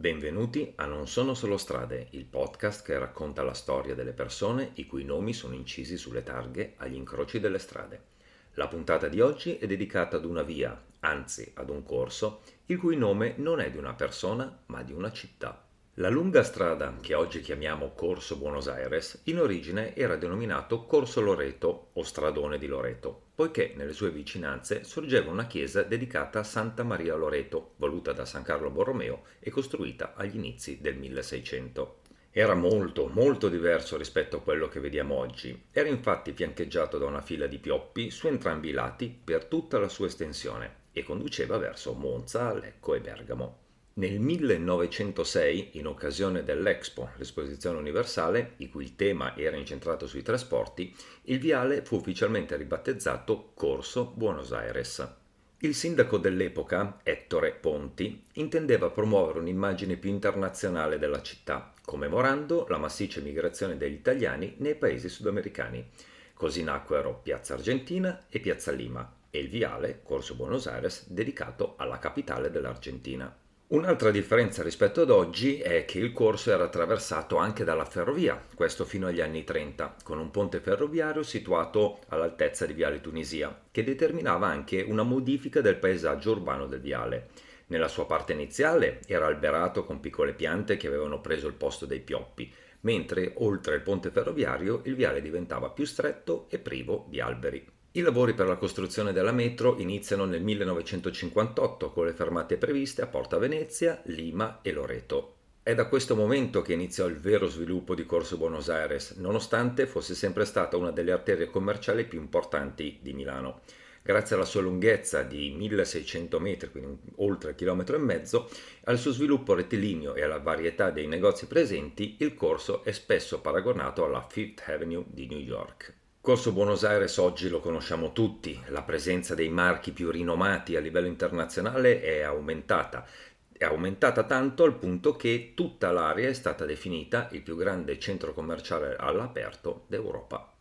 Benvenuti a Non sono solo strade, il podcast che racconta la storia delle persone i cui nomi sono incisi sulle targhe agli incroci delle strade. La puntata di oggi è dedicata ad una via, anzi ad un corso, il cui nome non è di una persona ma di una città. La lunga strada, che oggi chiamiamo Corso Buenos Aires, in origine era denominato Corso Loreto o Stradone di Loreto, poiché nelle sue vicinanze sorgeva una chiesa dedicata a Santa Maria Loreto, voluta da San Carlo Borromeo e costruita agli inizi del 1600. Era molto diverso rispetto a quello che vediamo oggi. Era infatti fiancheggiato da una fila di pioppi su entrambi i lati per tutta la sua estensione e conduceva verso Monza, Lecco e Bergamo. Nel 1906, in occasione dell'Expo, l'esposizione universale, il cui tema era incentrato sui trasporti, il viale fu ufficialmente ribattezzato Corso Buenos Aires. Il sindaco dell'epoca, Ettore Ponti, intendeva promuovere un'immagine più internazionale della città, commemorando la massiccia migrazione degli italiani nei paesi sudamericani. Così nacquero Piazza Argentina e Piazza Lima e il viale, Corso Buenos Aires, dedicato alla capitale dell'Argentina. Un'altra differenza rispetto ad oggi è che il corso era attraversato anche dalla ferrovia, questo fino agli anni 30, con un ponte ferroviario situato all'altezza di Viale Tunisia, che determinava anche una modifica del paesaggio urbano del viale. Nella sua parte iniziale era alberato con piccole piante che avevano preso il posto dei pioppi, mentre oltre il ponte ferroviario il viale diventava più stretto e privo di alberi. I lavori per la costruzione della metro iniziano nel 1958 con le fermate previste a Porta Venezia, Lima e Loreto. È da questo momento che iniziò il vero sviluppo di Corso Buenos Aires, nonostante fosse sempre stata una delle arterie commerciali più importanti di Milano. Grazie alla sua lunghezza di 1600 metri, quindi oltre un chilometro e mezzo, al suo sviluppo rettilineo e alla varietà dei negozi presenti, il corso è spesso paragonato alla Fifth Avenue di New York. Corso Buenos Aires oggi lo conosciamo tutti, la presenza dei marchi più rinomati a livello internazionale è aumentata tanto al punto che tutta l'area è stata definita il più grande centro commerciale all'aperto d'Europa.